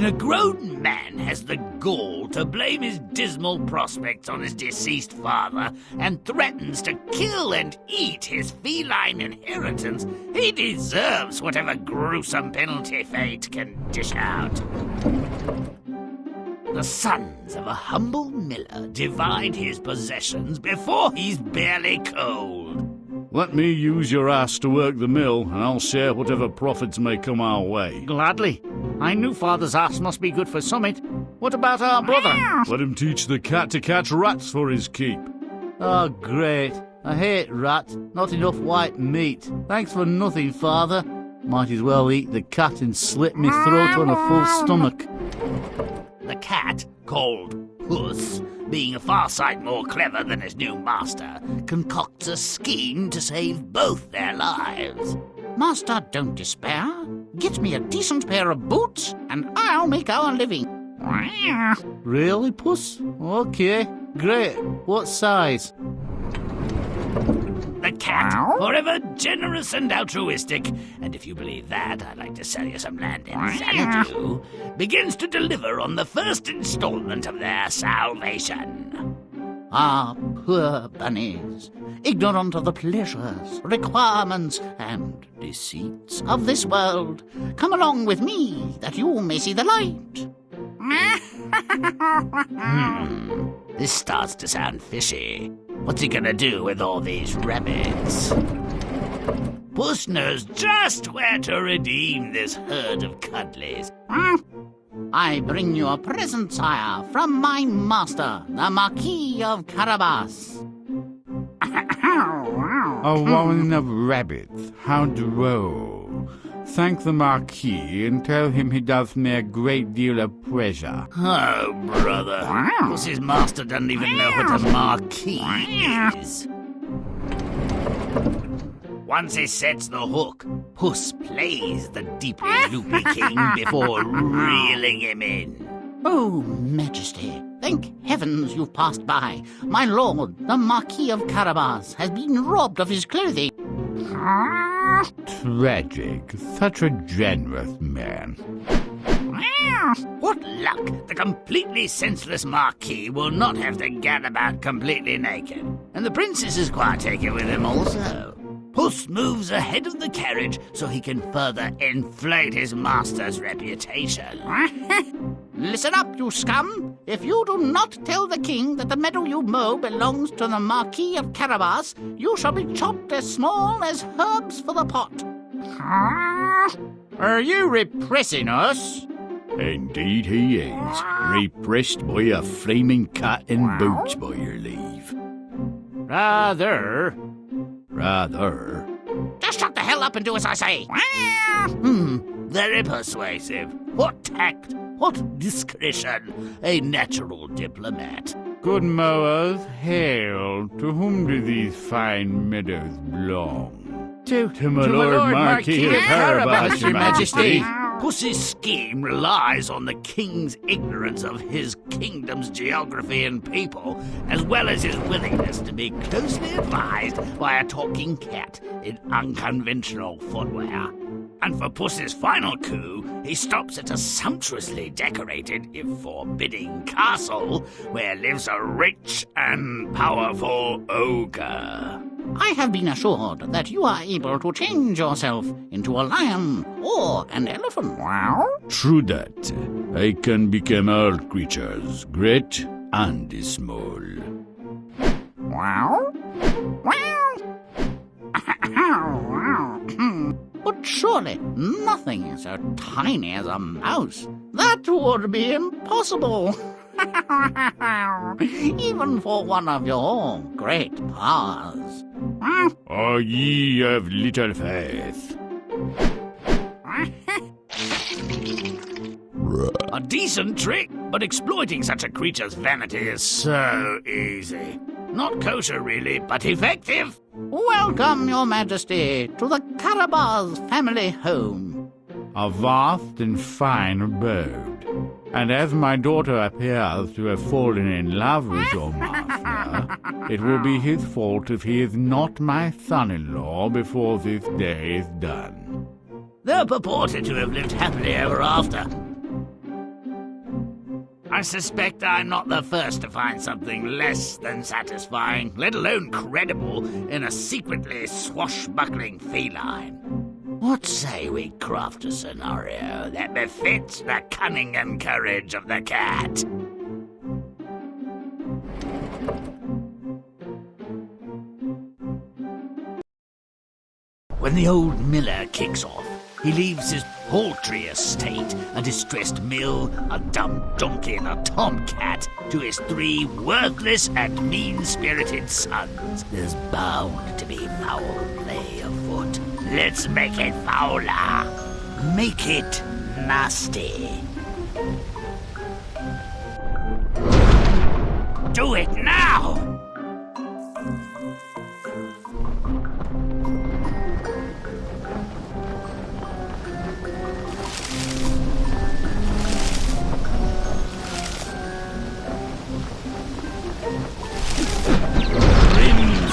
when a grown man has the gall to blame his dismal prospects on his deceased father and threatens to kill and eat his feline inheritance, he deserves whatever gruesome penalty fate can dish out. The sons of a humble miller divide his possessions before he's barely cold. Let me use your ass to work the mill, and I'll share whatever profits may come our way. Gladly. I knew father's ass must be good for summit. What about our brother? Let him teach the cat to catch rats for his keep. Oh, great. I hate rats. Not enough white meat. Thanks for nothing, father. Might as well eat the cat and slit me throat on a full stomach. The cat, called Puss, being a far sight more clever than his new master, concocts a scheme to save both their lives. Master, don't despair. Get me a decent pair of boots, and I'll make our living. Really, Puss? Okay, great. What size? The cat, forever generous and altruistic, and if you believe that, I'd like to sell you some land in Xanadu, begins to deliver on the first installment of their salvation. Ah, poor bunnies, ignorant of the pleasures, requirements, and deceits of this world. Come along with me, that you may see the light. This starts to sound fishy. What's he gonna do with all these rabbits? Puss knows just where to redeem this herd of cuddlies. I bring you a present, sire, from my master, the Marquis of Carabas. A woman of rabbits, how droll. Thank the Marquis and tell him he does me a great deal of pleasure. Oh, brother. Puss's master doesn't even know what a marquis is. Once he sets the hook, Puss plays the deeply loopy king before reeling him in. Oh, Majesty, thank heavens you've passed by. My lord, the Marquis of Carabas, has been robbed of his clothing. Tragic. Such a generous man. What luck! The completely senseless Marquis will not have to gad about completely naked. And the princess is quite taken with him also. Puss moves ahead of the carriage so he can further inflate his master's reputation. Listen up, you scum! If you do not tell the king that the meadow you mow belongs to the Marquis of Carabas, you shall be chopped as small as herbs for the pot. Are you repressing us? Indeed he is. Repressed by a flaming cat in boots, by your leave. Rather. Just shut the hell up and do as I say. Very persuasive. What tact, what discretion. A natural diplomat. Good mowers, hail. To whom do these fine meadows belong? To my Lord Marquis of Carabas, your Majesty. Puss's scheme relies on the king's ignorance of his kingdom's geography and people, as well as his willingness to be closely advised by a talking cat in unconventional footwear. And for Puss's final coup, he stops at a sumptuously decorated, if forbidding, castle where lives a rich and powerful ogre. I have been assured that you are able to change yourself into a lion or an elephant. True that. I can become all creatures, great and small. But surely nothing is so tiny as a mouse. That would be impossible. Even for one of your great powers. Are ye of little faith? A decent trick, but exploiting such a creature's vanity is so easy. Not kosher, really, but effective. Welcome, Your Majesty, to the Carabas family home. A vast and fine abode. And as my daughter appears to have fallen in love with your master, it will be his fault if he is not my son-in-law before this day is done. They're purported to have lived happily ever after. I suspect I'm not the first to find something less than satisfying, let alone credible, in a secretly swashbuckling feline. What say we craft a scenario that befits the cunning and courage of the cat? When the old miller kicks off, he leaves his paltry estate, a distressed mill, a dumb donkey and a tomcat, to his 3 worthless and mean-spirited sons. There's bound to be foul play afoot. Let's make it fouler. Make it nasty. Do it now!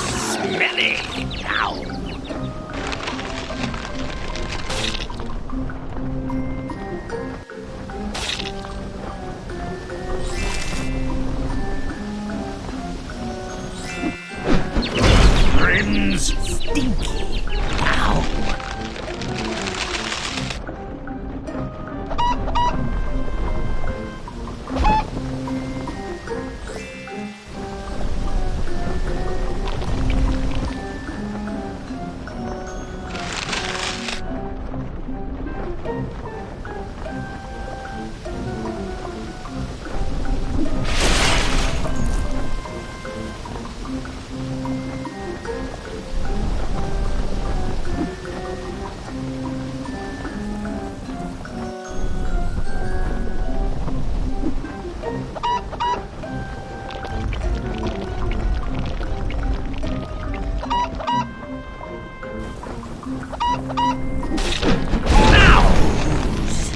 Smelly now. Grimm's stinky now.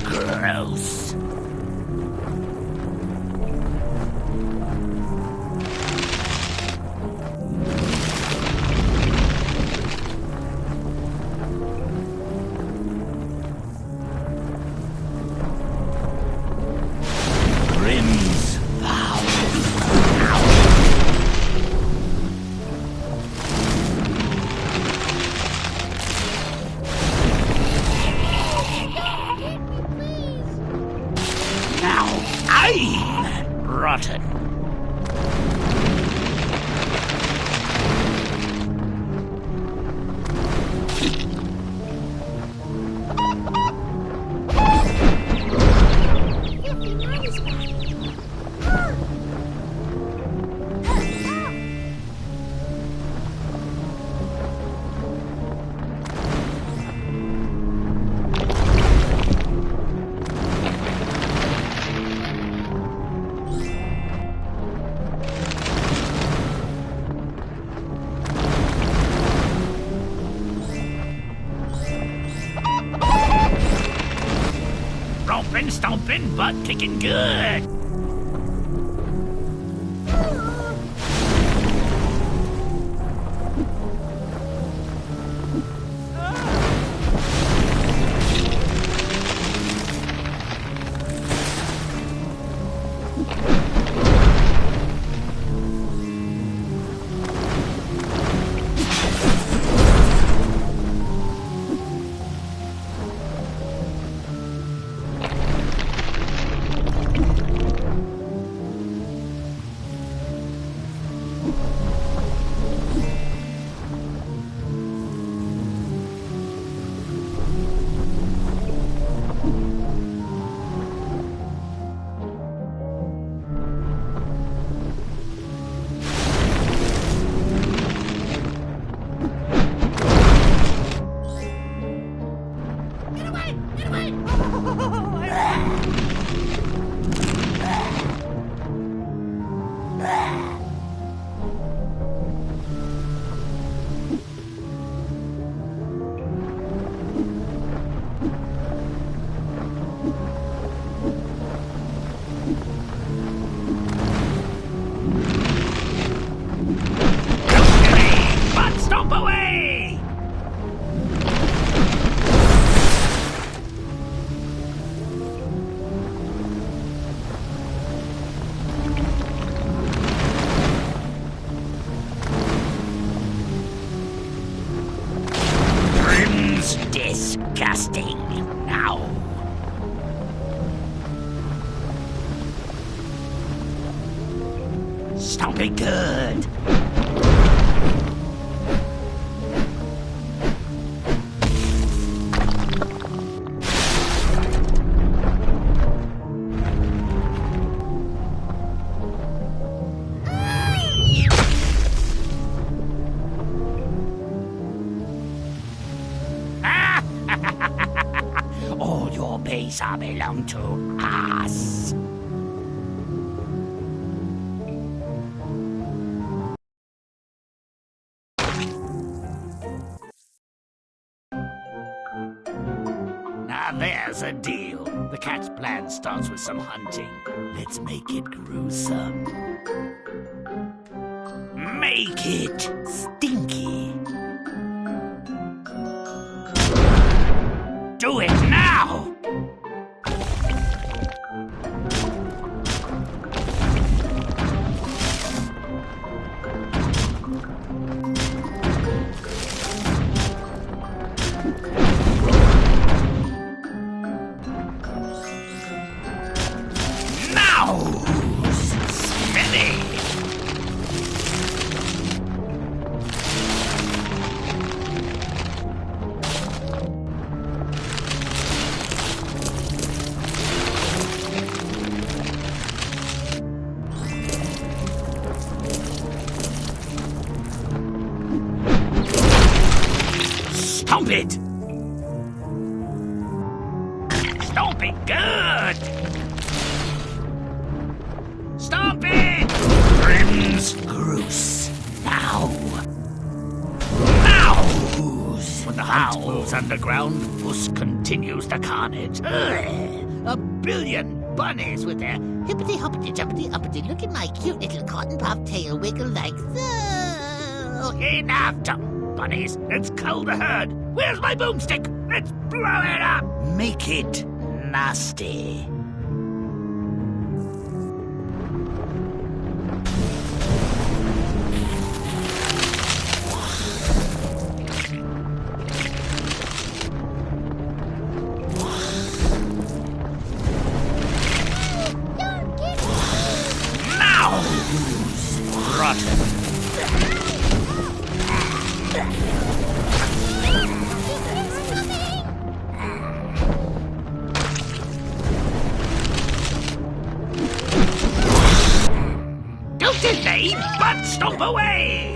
Gross. Grimm's foul. Now I'm rotten. Romping, stomping, butt kicking good. Stomp it good. All your base belong to us. Now there's a deal. The cat's plan starts with some hunting. Let's make it gruesome. Make it stinky. Do it now! Now! Steady! Stomp it! Stomp it good! Stomp it! Grimm's Groose. Now! When the hunt moves underground, Puss continues the carnage. A billion bunnies with their Hippity hoppity jumpity uppity, look at my cute little cotton puff tail wiggle like so. enough, bunnies. Let's cull the herd. Where's my boomstick? Let's blow it up. Make it nasty. Rotten. Don't delay, but stomp away!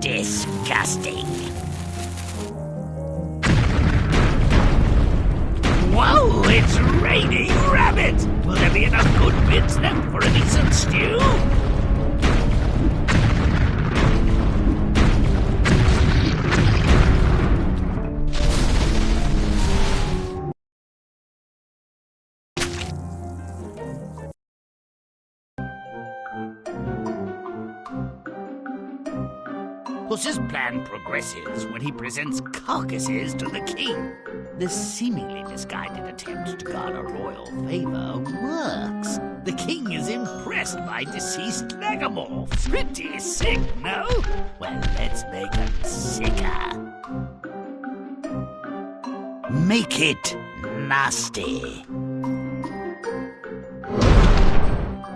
Disgusting. Whoa, it's raining rabbits! Will there be enough good bits left for a decent stew? Puss's plan progresses when he presents carcasses to the king. This seemingly misguided attempt to garner royal favor works. The king is impressed by deceased megamorphs. Pretty sick, no? Well, let's make them sicker. Make it nasty.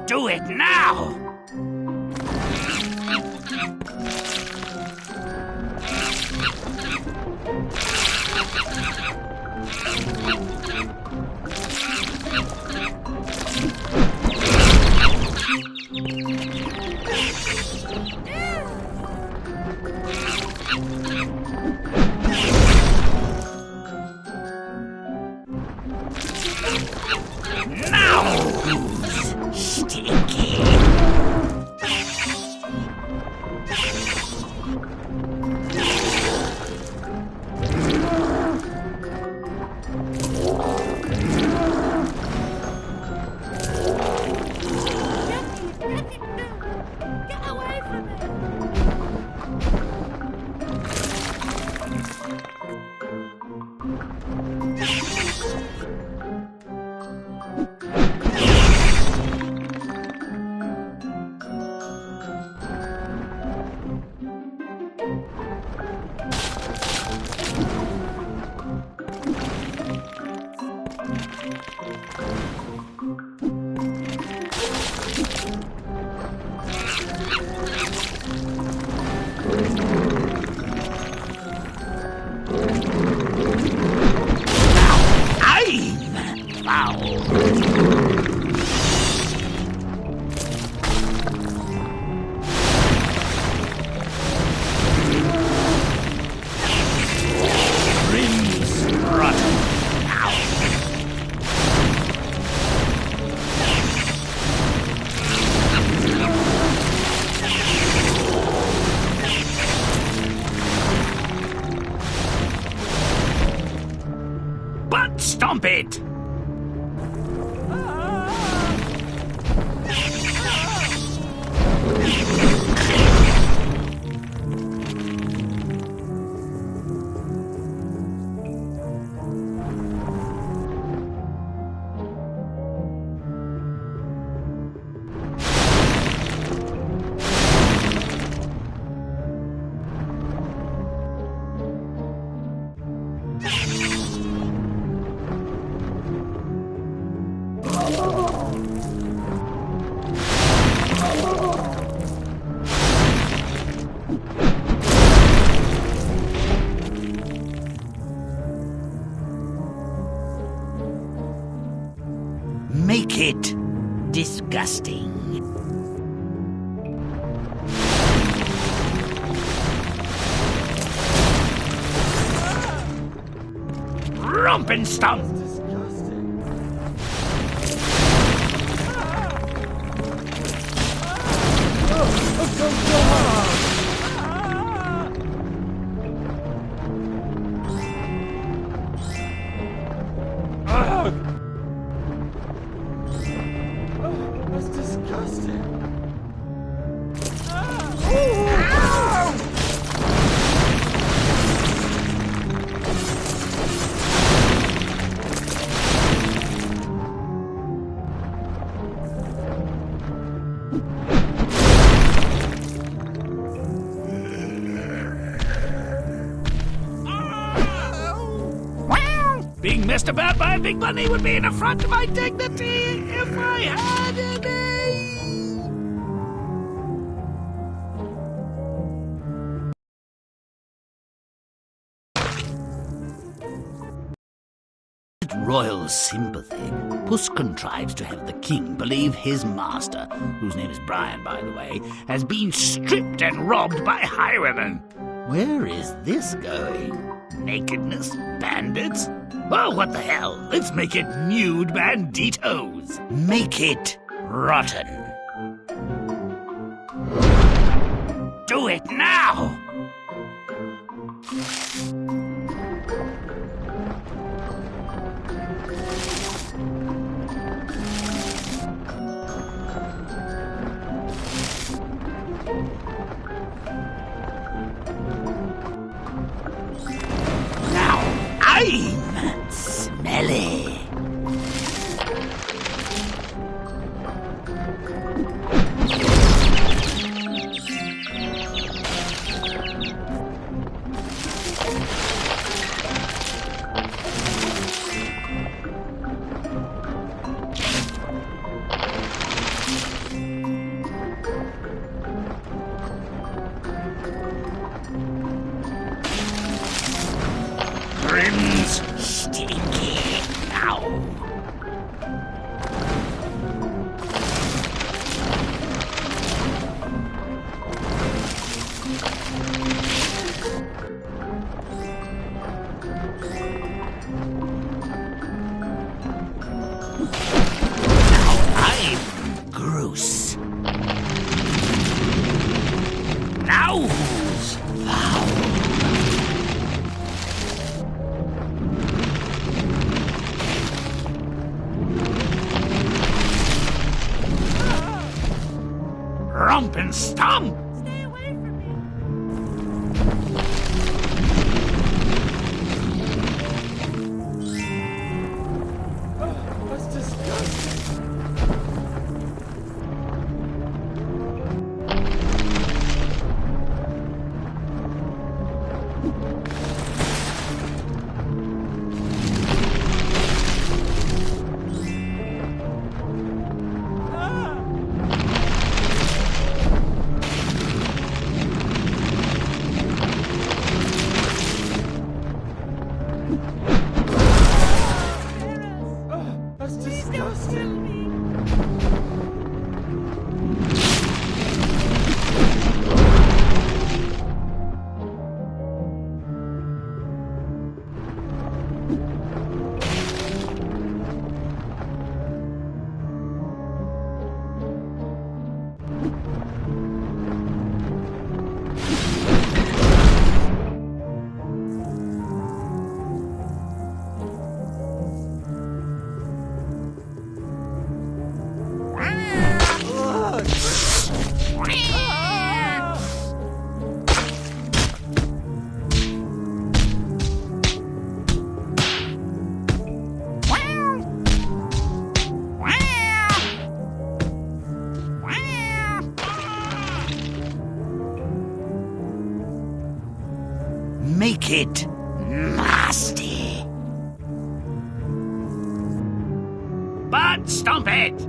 Do it now! Now, stinky. I'm foul. Grimm's rotten. Butt stomp it! Make it disgusting. Rump and stomp. That's disgusting. Being messed about by a big bunny would be an affront to my dignity if I had any. Royal sympathy, Puss contrives to have the king believe his master, whose name is Brian, by the way, has been stripped and robbed by highwaymen. Where is this going? Nakedness? Bandits? Oh, what the hell? Let's make it nude banditos. Make it rotten. Do it now! I'm smelly. Grimm's stinky now. Now I'm gross. Now who's foul? Rump and stomp! Stay away from me. That's disgusting. Make it nasty. But stomp it!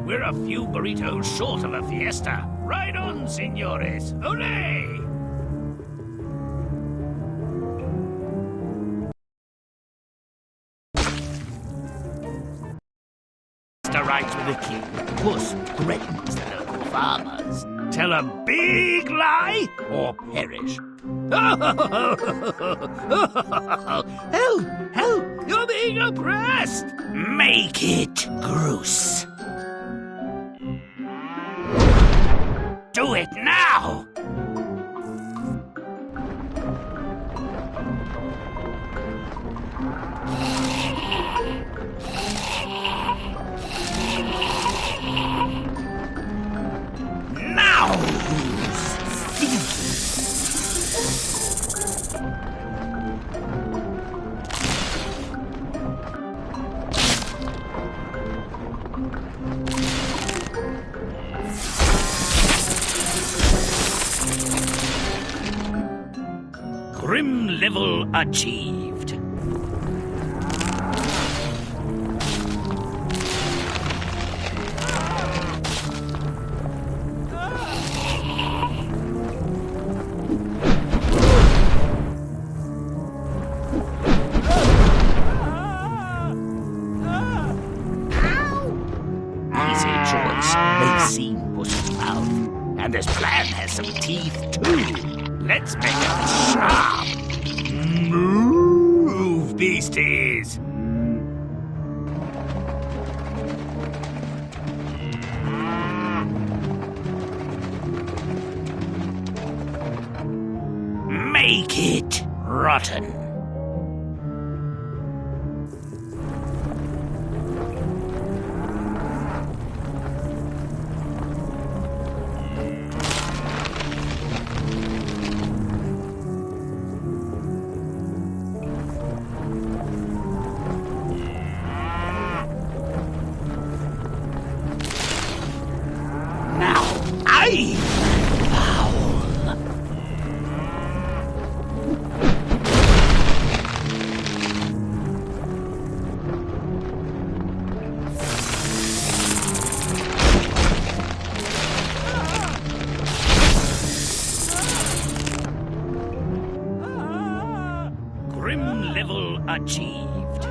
We're a few burritos short of a fiesta. Right on, senores. Hooray! Rides with the king. Puss threatens the local farmers. Tell a big lie or perish. Help! Help! You're being oppressed! Make it gross. Do it now! Grimm level achieved. Easy choice. They've seen Puss's mouth. And this plan has some teeth, too. Let's make it sharp. Move, beasties. Make it rotten. Grimm level achieved.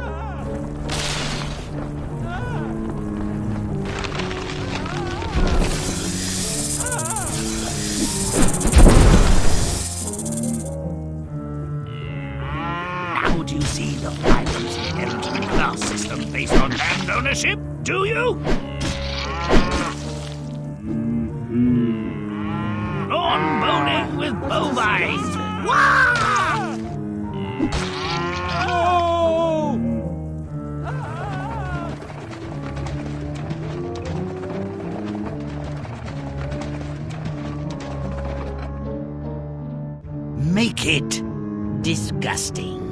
Now do you see the violence inherent in the class system based on land ownership? Do you? Lawn bowling with bovines. Wah! Make it disgusting.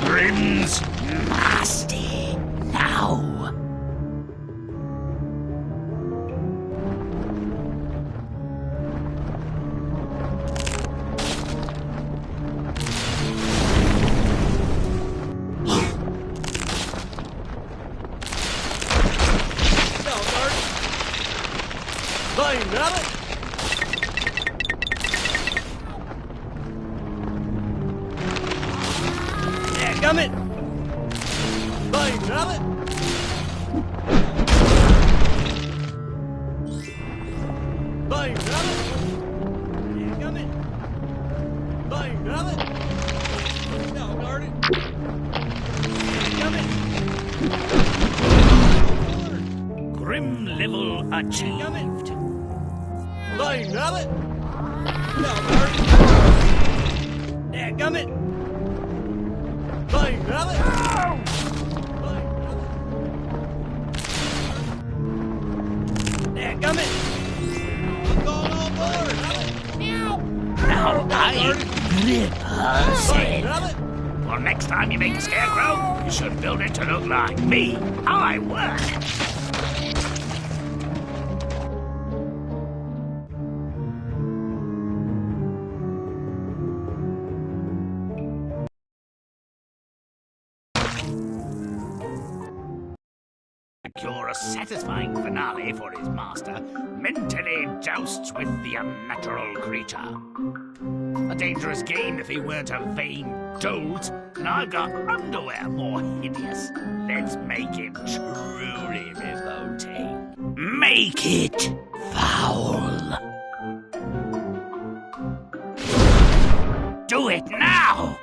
Grimm's nasty. Now. Grim level achieved. Fine, rabbit! Now, Bart! Dadgummit! Fine, rabbit! Fine, rabbit! Dadgummit! I'm going on board, rabbit! Now I grip her Fine, said. rabbit! Well, next time you make a scarecrow, you should build it to look like me. How I work. Secure a satisfying finale for his master, mentally jousts with the unnatural creature. A dangerous game if he weren't a vain dolt, and I've got underwear more hideous. Let's make it truly revolting. Make it foul. Do it now!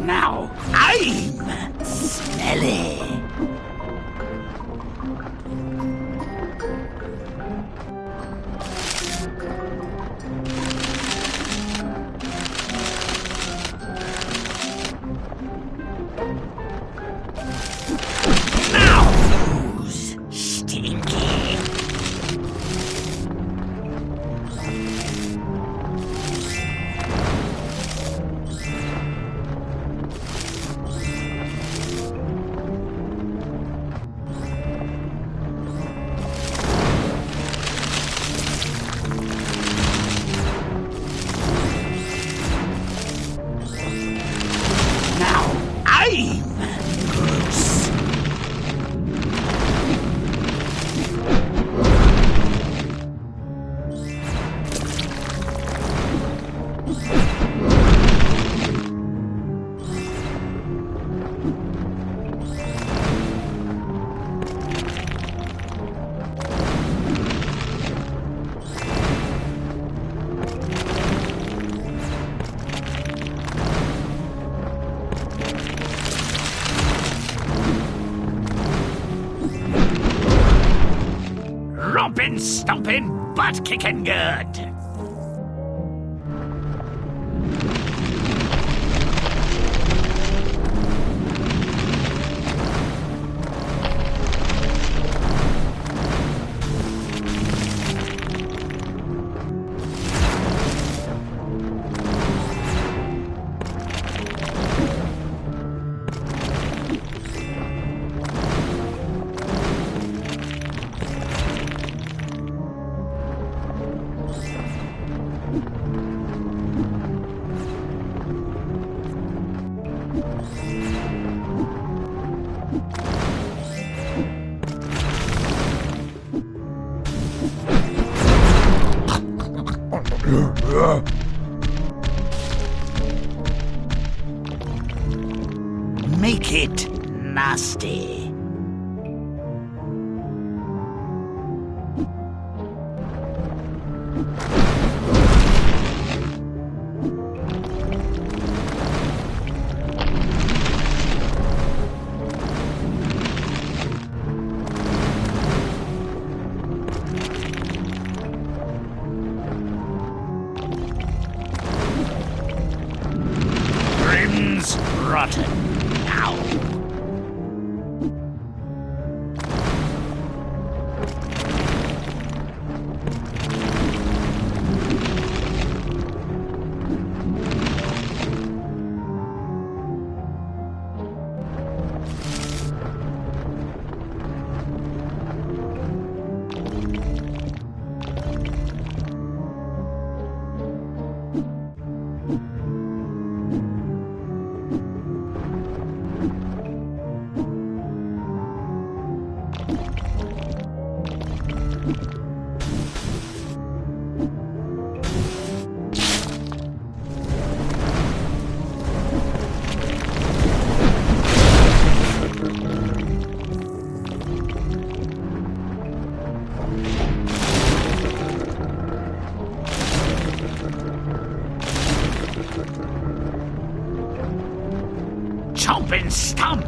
Now I'm smelly. Now who's stinky? Now I'm gross. Rompin', stompin', butt kicking good. Make it nasty. Grimm's rotten now. Chop and stomp!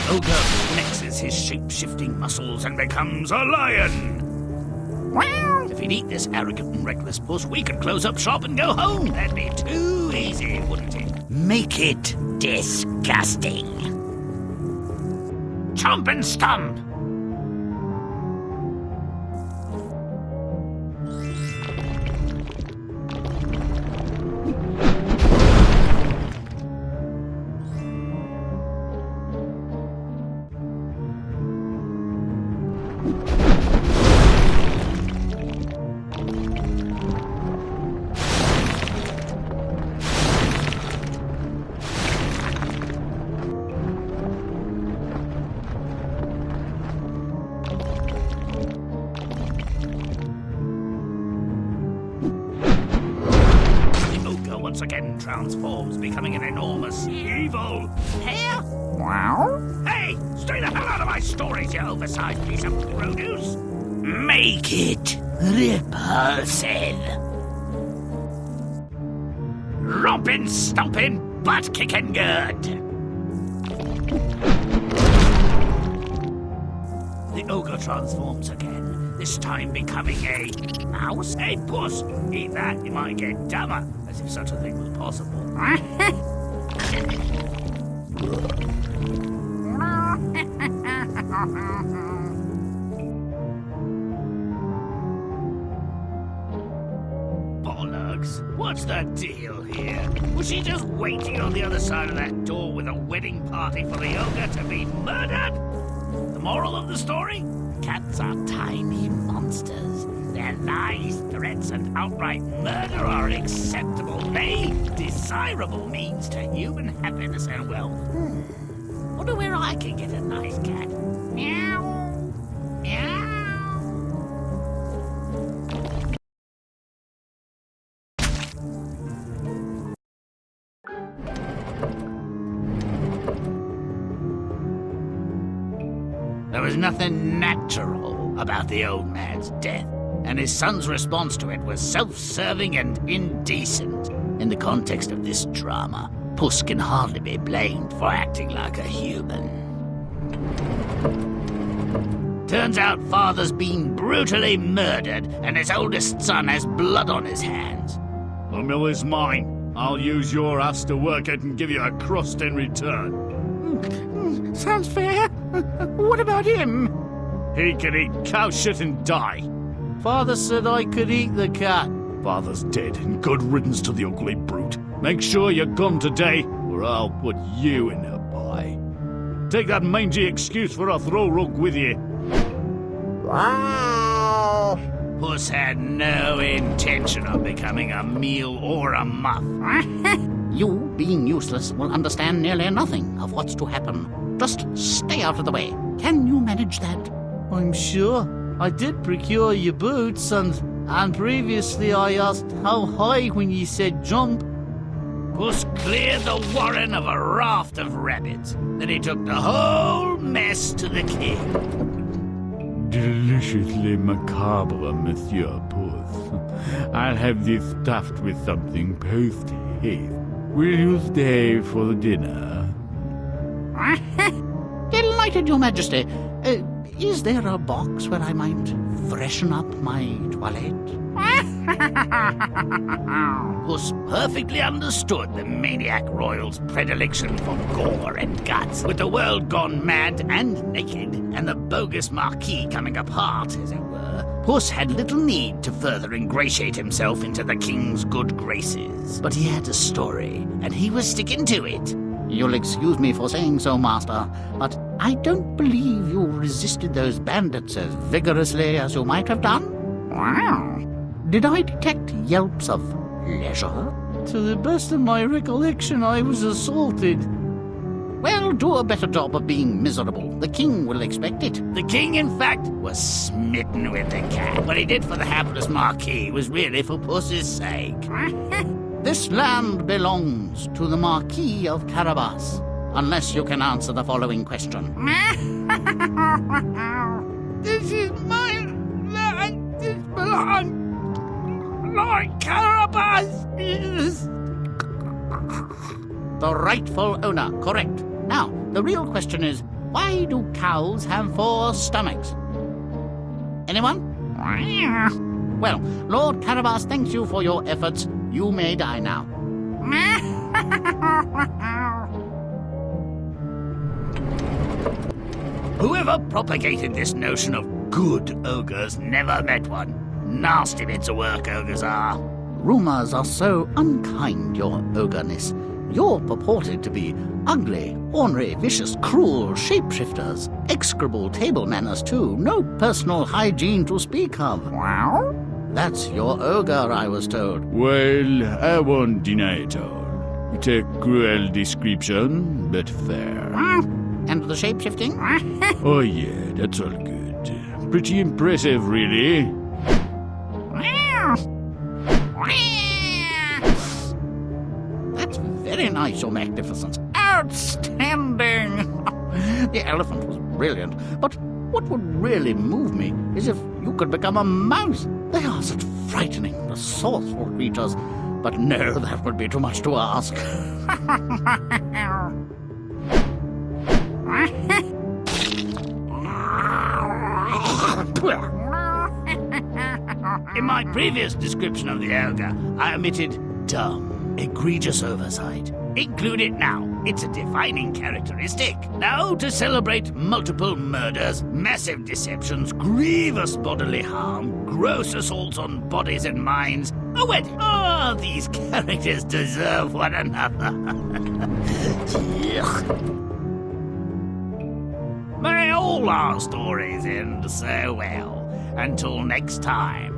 Ogre mixes his shape-shifting muscles and becomes a lion. If he'd eat this arrogant and reckless puss, we could close up shop and go home. That'd be too easy, wouldn't it? Make it disgusting. Chomp and stomp! Once again transforms, becoming an enormous evil. Here? Wow. Hey, stay the hell out of my stories, you oversized piece of produce. Make it repulsive. Rompin', stompin', butt-kicking good. The ogre transforms again, this time becoming a mouse, a puss. Eat that, you might get dumber, as if such a thing was possible. Bollocks, what's the deal here? Was she just waiting on the other side of that door with a wedding party for the ogre to be murdered? The moral of the story? Cats are tiny monsters. Their lies, threats, and outright murder are acceptable. They, desirable means to human happiness and wealth. Wonder where I can get a nice cat. Meow. Meow. There was nothing natural about the old man's death, and his son's response to it was self-serving and indecent. In the context of this drama, Puss can hardly be blamed for acting like a human. Turns out father's been brutally murdered, and his oldest son has blood on his hands. The mill is mine. I'll use your ass to work it and give you a crust in return. Sounds fair. What about him? He can eat cow shit and die. Father said I could eat the cat. Father's dead, and good riddance to the ugly brute. Make sure you're gone today, or I'll put you in a pie. Take that mangy excuse for a throw rug with you. Puss had no intention of becoming a meal or a muff. You, being useless, will understand nearly nothing of what's to happen. Just stay out of the way. Can you manage that? I'm sure. I did procure your boots, and previously I asked how high when you said jump. Puss cleared the warren of a raft of rabbits. Then he took the whole mess to the king. Deliciously macabre, Monsieur Puss. I'll have this stuffed with something post-haste. Will you stay for the dinner? Delighted, Your Majesty. Is there a box where I might freshen up my toilette? Puss perfectly understood the maniac royal's predilection for gore and guts. With the world gone mad and naked, and the bogus Marquis coming apart, as it were, Puss had little need to further ingratiate himself into the king's good graces. But he had a story, and he was sticking to it. You'll excuse me for saying so, Master, but I don't believe you resisted those bandits as vigorously as you might have done. Wow. Did I detect yelps of leisure? To the best of my recollection, I was assaulted. Well, do a better job of being miserable. The king will expect it. The king, in fact, was smitten with the cat. What he did for the hapless Marquis was really for Puss's sake. This land belongs to the Marquis of Carabas, unless you can answer the following question. This is my land. This belongs Lord Carabas is The rightful owner, correct. Now, the real question is, why do cows have 4 stomachs? Anyone? Well, Lord Carabas thanks you for your efforts. You may die now. Whoever propagated this notion of good ogres never met one. Nasty bits of work ogres are. Rumors are so unkind, your ogreness. You're purported to be ugly, ornery, vicious, cruel shapeshifters. Execrable table manners, too. No personal hygiene to speak of. Wow. That's your ogre, I was told. Well, I won't deny it all. It's a cruel description, but fair. And the shape-shifting? Oh yeah, that's all good. Pretty impressive, really. That's very nice, Your Magnificence. Outstanding! The elephant was brilliant, but what would really move me is if you could become a mouse. They are such frightening, resourceful creatures. But no, that would be too much to ask. In my previous description of the ogre, I omitted dumb, egregious oversight. Include it now. It's a defining characteristic. Now, to celebrate multiple murders, massive deceptions, grievous bodily harm, gross assaults on bodies and minds, a wedding. Oh, these characters deserve one another. May all our stories end so well. Until next time.